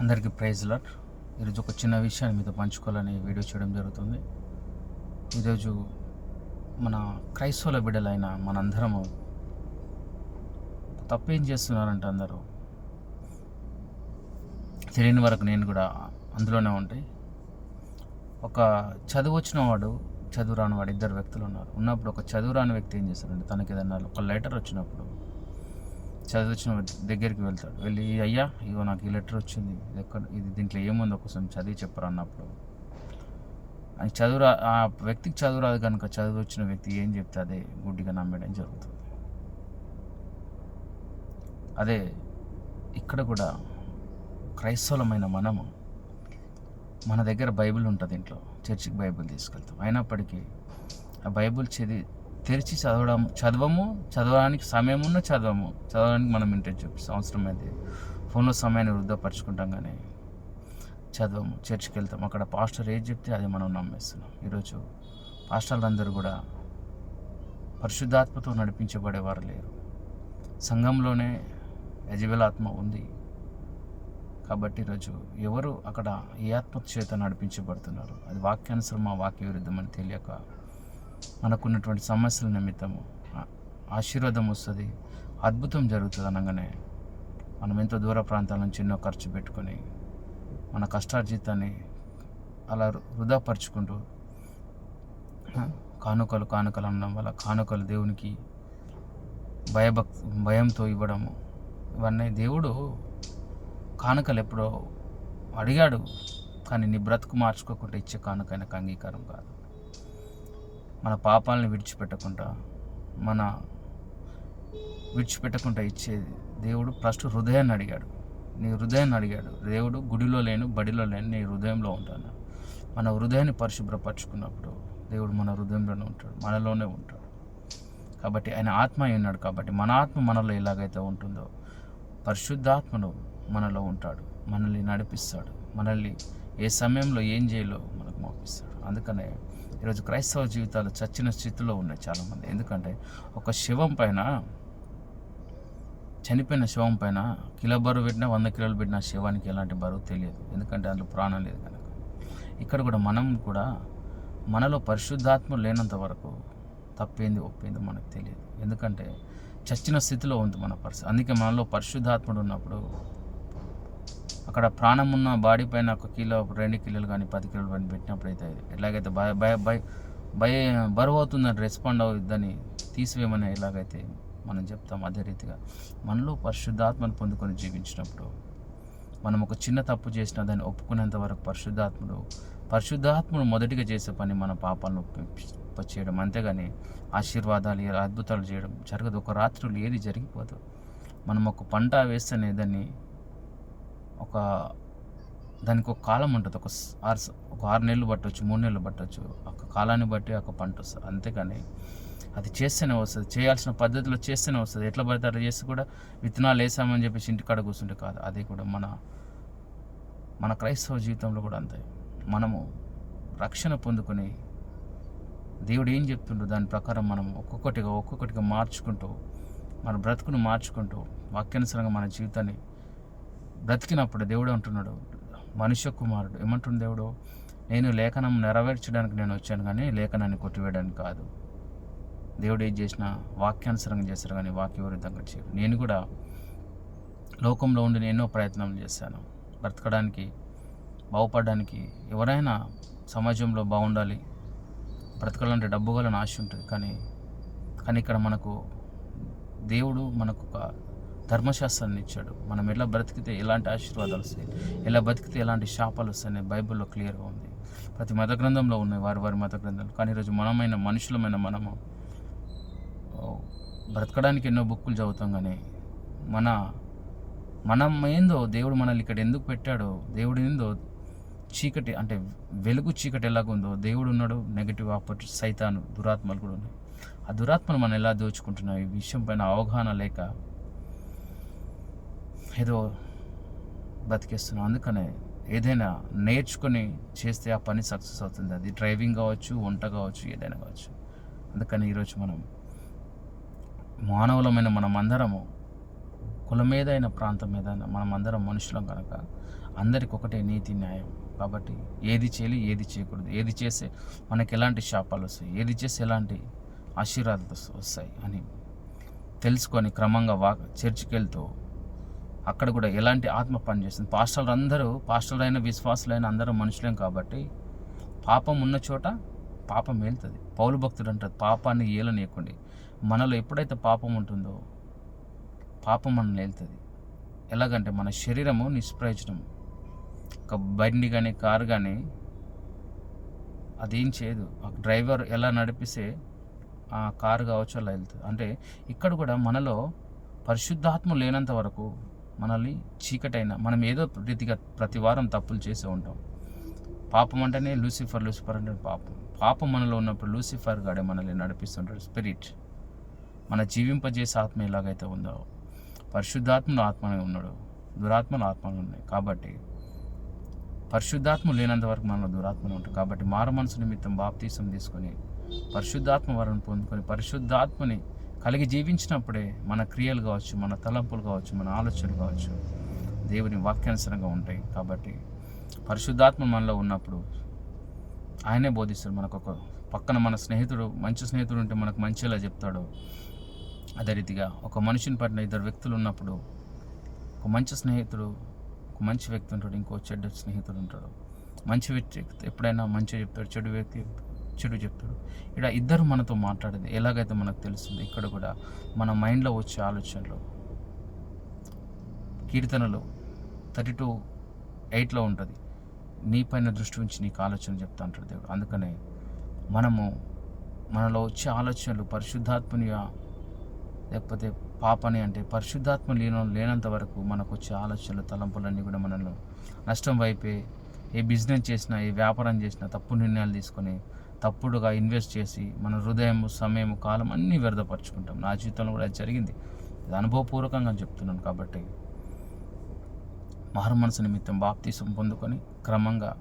అందరికీ praise lord. ఈరోజు ఒక చిన్న విషయాన్ని మీతో పంచుకోవాలని వీడియో చేయడం జరుగుతుంది. ఈరోజు మన క్రైస్తవుల బిడ్డలైన మనందరము తప్పేం చేస్తున్నారంటే అందరూ తెలియని వరకు నేను కూడా అందులోనే ఉంటాయి. ఒక చదువు వచ్చిన వాడు, చదువు రాని వాడు, ఇద్దరు వ్యక్తులు ఉన్నప్పుడు ఒక చదువు రాని వ్యక్తి ఏం చేస్తారంటే తనకి ఏదన్నా ఒక లెటర్ వచ్చినప్పుడు చదువు వచ్చిన దగ్గరికి వెళ్తాడు. వెళ్ళి అయ్యా ఇగో నాకు ఈ లెటర్ వచ్చింది, ఇది దీంట్లో ఏముందో కోసం చదివి చెప్పరు అన్నప్పుడు ఆ వ్యక్తికి చదువు రాదు కనుక చదువు వచ్చిన వ్యక్తి ఏం చెప్తే అదే గుడ్డిగా నమ్మేయడం జరుగుతుంది. అదే ఇక్కడ కూడా క్రైస్తవులమైన మనము మన దగ్గర బైబిల్ ఉంటుంది, ఇంట్లో చర్చికి బైబిల్ తీసుకెళ్తాం. అయినప్పటికీ ఆ బైబిల్ తెరిచి చదవడానికి సమయం ఉన్న చదవడానికి మనం ఇంటర్ చూపిస్తాం. అవసరమైతే ఫోన్లో సమయాన్ని వృద్ధాపరుచుకుంటాం, కానీ చదవము. చర్చికి వెళ్తాం, అక్కడ పాస్టర్ ఏది చెప్తే అది మనం నమ్మేస్తున్నాం. ఈరోజు పాస్టర్లందరూ కూడా పరిశుద్ధాత్మతో నడిపించబడేవారు లేరు. సంఘంలోనే యజబెల్ ఆత్మ ఉంది కాబట్టి ఈరోజు ఎవరు అక్కడ ఏ ఆత్మ చేత నడిపించబడుతున్నారు, అది వాక్యానుసరమా వాక్య విరుద్ధమని తెలియక మనకున్నటువంటి సమస్యల నిమిత్తము ఆశీర్వాదం వస్తుంది, అద్భుతం జరుగుతుంది అనగానే మనం ఎంతో దూర ప్రాంతాల నుంచి ఎన్నో ఖర్చు పెట్టుకొని మన కష్టార్జితాన్ని అలా వృధాపరుచుకుంటూ కానుకలు అనడం వల్ల కానుకలు దేవునికి భయంతో ఇవ్వడము, ఇవన్నీ దేవుడు కానుకలు ఎప్పుడో అడిగాడు, కానీ నీ బ్రతుకు మార్చుకోకుండా ఇచ్చే కానుక ఆయనకు అంగీకారం కాదు. మన పాపాలను విడిచిపెట్టకుండా ఇచ్చేది దేవుడు ఫస్ట్ హృదయాన్ని అడిగాడు. నీ హృదయాన్ని అడిగాడు దేవుడు. గుడిలో లేను, బడిలో లేను, నీ హృదయంలో ఉంటాను. మన హృదయాన్ని పరిశుభ్రపరచుకున్నప్పుడు దేవుడు మన హృదయంలోనే ఉంటాడు, మనలోనే ఉంటాడు. కాబట్టి ఆయన ఆత్మ అయి ఉన్నాడు. కాబట్టి మన ఆత్మ మనలో ఎలాగైతే ఉంటుందో పరిశుద్ధాత్మను మనలో ఉంటాడు, మనల్ని నడిపిస్తాడు, మనల్ని ఏ సమయంలో ఏం చేయాలో మనకు మోపిస్తాడు. అందుకనే ఈరోజు క్రైస్తవ జీవితాలు చచ్చిన స్థితిలో ఉన్నాయి చాలామంది. ఎందుకంటే ఒక శవం పైన, చనిపోయిన శవం పైన కిలో బరువు పెట్టినా 100 కిలోలు పెట్టిన శవానికి ఎలాంటి బరువు తెలియదు, ఎందుకంటే అందులో ప్రాణం లేదు కనుక. ఇక్కడ కూడా మనం కూడా మనలో పరిశుద్ధాత్మ లేనంత వరకు తప్పేంది ఒప్పేంది మనకు తెలియదు, ఎందుకంటే చచ్చిన స్థితిలో ఉంది మన పరిస్థితి. అందుకే మనలో పరిశుద్ధాత్ముడు ఉన్నప్పుడు అక్కడ ప్రాణం ఉన్న బాడీ పైన 1 కిలో 2 కిలోలు కానీ 10 కిలోలు కానీ పెట్టినప్పుడు అయితే ఎలాగైతే బరువు అవుతుందని రెస్పాండ్ అవుతుందని తీసివేయమని ఎలాగైతే మనం చెప్తాం, అదే రీతిగా మనలో పరిశుద్ధాత్మను పొందుకొని జీవించినప్పుడు మనం ఒక చిన్న తప్పు చేసినా దాన్ని ఒప్పుకునేంత వరకు పరిశుద్ధాత్ముడు మొదటిగా చేసే పని మన పాపాలను చేయడం, అంతేగాని ఆశీర్వాదాలు అద్భుతాలు చేయడం జరగదు. ఒక రాత్రులు ఏది జరిగిపోదు. మనం ఒక పంట వేస్తేనే దానికి ఒక కాలం ఉంటుంది, ఒక 6 నెలలు పట్టవచ్చు, 3 నెలలు పట్టవచ్చు. ఒక కాలాన్ని బట్టి ఒక పంట వస్తుంది, అంతేగాని అది చేస్తేనే వస్తుంది, చేయాల్సిన పద్ధతిలో చేస్తేనే వస్తుంది. ఎట్లా పడితే అట్లా చేస్తే కూడా విత్తనాలు వేసామని చెప్పేసి ఇంటికాడ కూర్చుంటే కాదు. అదే కూడా మన క్రైస్తవ జీవితంలో కూడా అంతే. మనము రక్షణ పొందుకొని దేవుడు ఏం చెప్తుండో దాని ప్రకారం మనం ఒక్కొక్కటిగా మార్చుకుంటూ మన బ్రతుకును మార్చుకుంటూ వాక్యానుసారంగా మన జీవితాన్ని బ్రతికినప్పుడు దేవుడు అంటున్నాడు, మనుష్య కుమారుడు ఏమంటుంది దేవుడు, నేను లేఖనం నెరవేర్చడానికి నేను వచ్చాను కానీ లేఖనాన్ని కొట్టివేయడానికి కాదు. దేవుడు ఏం చేసినా వాక్యానుసరంగా చేశారు కానీ వాక్య విరుద్ధంగా చేయరు. నేను కూడా లోకంలో ఉండి ఎన్నో ప్రయత్నాలు చేశాను బ్రతకడానికి, బాగుపడడానికి. ఎవరైనా సమాజంలో బాగుండాలి, బ్రతకాలంటే డబ్బు వలన ఆశ ఉంటుంది, కానీ ఇక్కడ దేవుడు మనకు ఒక ధర్మశాస్త్రాన్ని ఇచ్చాడు. మనం ఎలా బ్రతికితే ఎలాంటి ఆశీర్వాదాలు వస్తాయి, ఎలా బ్రతికితే ఎలాంటి శాపాలు వస్తాయని బైబిల్లో క్లియర్గా ఉంది. ప్రతి మత గ్రంథంలో ఉన్నాయి వారి మత గ్రంథాలు. కానీ ఈరోజు మనుషులమైన మనము బ్రతకడానికి ఎన్నో బుక్కులు చదువుతాం, కానీ మనం ఏందో దేవుడు మనల్ని ఇక్కడ ఎందుకు పెట్టాడో, దేవుడు ఏందో చీకటి అంటే వెలుగు చీకటి ఎలాగుందో దేవుడు ఉన్నాడు, నెగిటివ్ ఆపోజిట్ సైతాను దురాత్మలు కూడా ఉన్నాయి. ఆ దురాత్మలు మనం ఎలా దోచుకుంటున్నాం ఈ విషయం పైన అవగాహన లేక ఏదో బతికేస్తున్నాం. అందుకనే ఏదైనా నేర్చుకొని చేస్తే ఆ పని సక్సెస్ అవుతుంది. అది డ్రైవింగ్ కావచ్చు, వంట కావచ్చు, ఏదైనా కావచ్చు. అందుకని ఈరోజు మనం మానవులమైన మనం అందరము కులం ఏదైనా ప్రాంతం ఏదైనా మనం అందరం మనుషులం కనుక అందరికి ఒకటే నీతి న్యాయం. కాబట్టి ఏది చేయాలి ఏది చేయకూడదు, ఏది చేస్తే మనకి ఎలాంటి శాపాలు వస్తాయి, ఏది చేస్తే ఎలాంటి ఆశీర్వాదాలు వస్తాయి అని తెలుసుకొని క్రమంగా చర్చికి వెళ్తూ అక్కడ కూడా ఎలాంటి ఆత్మ పనిచేస్తుంది. పాస్టర్లు అయినా విశ్వాసులైన అందరూ మనుషులేం కాబట్టి పాపం ఉన్న చోట పాపం వెళ్తుంది. పౌలు భక్తుడు అంటారు, పాపాన్ని ఏలనీయకండి. మనలో ఎప్పుడైతే పాపం ఉంటుందో పాపం మనల్ని వెళ్తుంది. ఎలాగంటే మన శరీరము నిష్ప్రయోజనం. ఒక బండి కానీ కారు కానీ అదేం చేయదు. ఆ డ్రైవర్ ఎలా నడిపిస్తే ఆ కారు కావచ్చు అలా వెళ్తుంది. అంటే ఇక్కడ కూడా మనలో పరిశుద్ధాత్మ లేనంత వరకు మనల్ని చీకటైన మనం ఏదో రీతిగా ప్రతి వారం తప్పులు చేసే ఉంటాం. పాపం అంటేనే లూసిఫర్ అంటే పాపం మనలో ఉన్నప్పుడు లూసిఫర్ గాడే మనల్ని నడిపిస్తుంటాడు. స్పిరిట్ మన జీవింపజేసే ఆత్మ ఎలాగైతే ఉందో పరిశుద్ధాత్మను ఆత్మనే ఉన్నాడు, దురాత్మలు ఆత్మలు ఉన్నాయి. కాబట్టి పరిశుద్ధాత్మ లేనంత వరకు మనలో దురాత్మలు ఉంటాయి. కాబట్టి మారు మనసు నిమిత్తం బాప్తీసం తీసుకొని పరిశుద్ధాత్మ వరం పొందుకొని పరిశుద్ధాత్మని కలిగి జీవించినప్పుడే మన క్రియలు కావచ్చు, మన తలంపులు కావచ్చు, మన ఆలోచనలు కావచ్చు దేవుని వాక్యానుసారంగా ఉంటాయి. కాబట్టి పరిశుద్ధాత్మ మనలో ఉన్నప్పుడు ఆయనే బోధిస్తాడు. మనకు ఒక పక్కన మన స్నేహితుడు, మంచి స్నేహితుడు ఉంటే మనకు మంచిగా చెప్తాడు. అదే రీతిగా ఒక మనిషిని పట్ల ఇద్దరు వ్యక్తులు ఉన్నప్పుడు ఒక మంచి స్నేహితుడు, ఒక మంచి వ్యక్తి ఉంటాడు, ఇంకో చెడ్డ స్నేహితుడు ఉంటాడు. మంచి వ్యక్తి ఎప్పుడైనా మంచిగా చెప్తాడు, చెడు వ్యక్తి చెడు చెప్తాడు. ఇక్కడ ఇద్దరు మనతో మాట్లాడేది ఎలాగైతే మనకు తెలుస్తుంది. ఇక్కడ కూడా మన మైండ్లో వచ్చే ఆలోచనలు కీర్తనలు 32:8 ఉంటుంది. నీ పైన దృష్టి ఉంచి నీకు ఆలోచన చెప్తా అంటాడు దేవుడు. అందుకనే మనలో వచ్చే ఆలోచనలు పరిశుద్ధాత్మనిగా లేకపోతే పాపని అంటే పరిశుద్ధాత్మ లేనంత వరకు మనకు వచ్చే ఆలోచనలు తలంపులన్నీ కూడా మనల్ని నష్టం వైపే. ఏ బిజినెస్ చేసినా, ఏ వ్యాపారం చేసినా తప్పు నిర్ణయాలు తీసుకొని తప్పుడుగా ఇన్వెస్ట్ చేసి మన హృదయం, సమయం, కాలం అన్నీ వ్యర్థపరుచుకుంటాం. నా జీవితంలో కూడా అది జరిగింది. ఇది అనుభవపూర్వకంగా చెప్తున్నాను. కాబట్టి మారు మనసు నిమిత్తం బాప్తీసం పొందుకొని క్రమంగా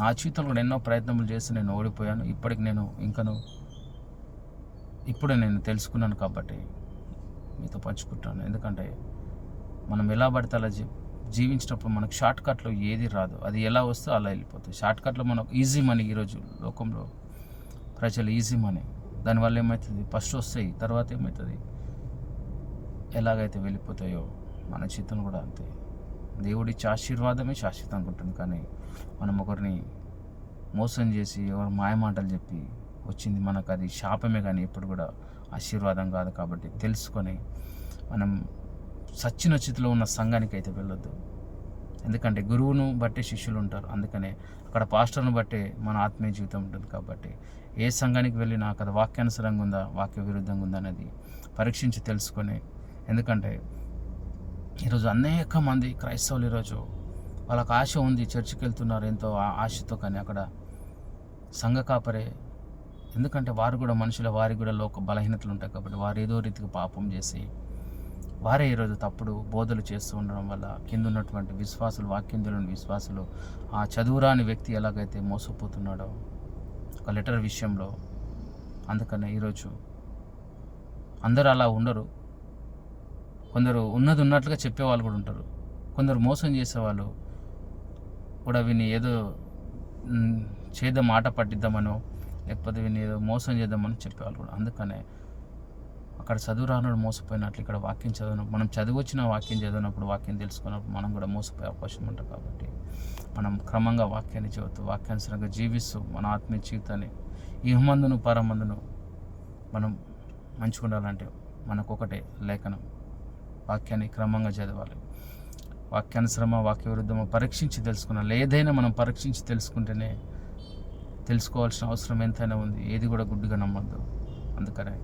నా జీవితంలో కూడా ఎన్నో ప్రయత్నములు చేసి నేను ఓడిపోయాను. ఇప్పుడే నేను తెలుసుకున్నాను. కాబట్టి మీతో పంచుకుంటాను. ఎందుకంటే మనం ఎలా పడితే అలా జీవించినప్పుడు మనకు షార్ట్ కట్లో ఏది రాదు. అది ఎలా వస్తే అలా వెళ్ళిపోతుంది. షార్ట్ కట్లో మనకు ఈజీ మనీ. ఈరోజు లోకంలో ప్రజలు ఈజీ మనీ. దానివల్ల ఏమవుతుంది, ఫస్ట్ వస్తాయి, తర్వాత ఏమవుతుంది, ఎలాగైతే వెళ్ళిపోతాయో మన జీవితం కూడా అంతే. దేవుడిచ్చే ఆశీర్వాదమే శాశ్వతంగా ఉంటుంది. కానీ మనం ఒకరిని మోసం చేసి ఎవరు మాయమాటలు చెప్పి వచ్చింది మనకు అది శాపమే, కానీ ఎప్పుడు కూడా ఆశీర్వాదం కాదు. కాబట్టి తెలుసుకొని మనం సచ్చిన స్థితిలో ఉన్న సంఘానికి అయితే వెళ్ళొద్దు. ఎందుకంటే గురువును బట్టే శిష్యులు ఉంటారు. అందుకనే అక్కడ పాస్టర్ను బట్టే మన ఆత్మీయ జీవితం ఉంటుంది. కాబట్టి ఏ సంఘానికి వెళ్ళినా అక్కడ వాక్యానుసరంగా ఉందా, వాక్య విరుద్ధంగా ఉందా అనేది పరీక్షించి తెలుసుకొని. ఎందుకంటే ఈరోజు అనేక మంది క్రైస్తవులు ఈరోజు వాళ్ళకి ఆశ ఉంది, చర్చికి వెళ్తున్నారు ఎంతో ఆశతో, కానీ అక్కడ సంఘ కాపరే. ఎందుకంటే వారు కూడా మనుషులు, వారికి కూడా లోక బలహీనతలు ఉంటాయి. కాబట్టి వారు ఏదో రీతిగా పాపం చేసి వారే ఈరోజు తప్పుడు బోధలు చేస్తూ ఉండడం వల్ల కింద ఉన్నటువంటి విశ్వాసులు, వాక్యం తెలియని విశ్వాసులు, ఆ చదువురాని వ్యక్తి ఎలాగైతే మోసపోతున్నాడో ఒక లెటర్ విషయంలో. అందుకనే ఈరోజు అందరూ అలా ఉండరు. కొందరు ఉన్నది ఉన్నట్లుగా చెప్పేవాళ్ళు కూడా ఉంటారు. కొందరు మోసం చేసేవాళ్ళు కూడా విని ఏదో చేద్దాం, మాట పట్టిద్దామనో లేకపోతే విని ఏదో మోసం చేద్దామని చెప్పేవాళ్ళు కూడా. అందుకనే అక్కడ చదువు రానప్పుడు మోసపోయినట్లు ఇక్కడ వాక్యం చదివినప్పుడు, మనం చదివొచ్చిన వాక్యం చదివినప్పుడు, వాక్యం తెలుసుకున్నప్పుడు మనం కూడా మోసపోయే అవకాశం ఉంటుంది. కాబట్టి మనం క్రమంగా వాక్యాన్ని చదువుతూ వాక్యానుసరంగా జీవిస్తూ మన ఆత్మీయ జీవితాన్ని ఇహమందును పరమందును మనం మంచిగా ఉండాలంటే మనకు ఒకటే లేఖనం, వాక్యాన్ని క్రమంగా చదవాలి. వాక్యానుసరమా, వాక్య విరుద్ధమా పరీక్షించి తెలుసుకున్నాను. ఏదైనా మనం పరీక్షించి తెలుసుకుంటేనే తెలుసుకోవాల్సిన అవసరం ఎంతైనా ఉంది. ఏది కూడా గుడ్డిగా నమ్మద్దు. అందుకనే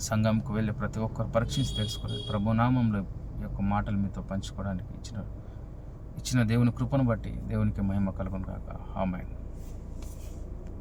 సంఘంకు వెళ్ళి ప్రతి ఒక్కరు పరీక్షించి తెలుసుకోవాలి. ప్రభునామంలో ఈ యొక్క మాటలు మీతో పంచుకోవడానికి ఇచ్చిన దేవుని కృపను బట్టి దేవునికి మహిమ కలుగును గాక. ఆమేన్.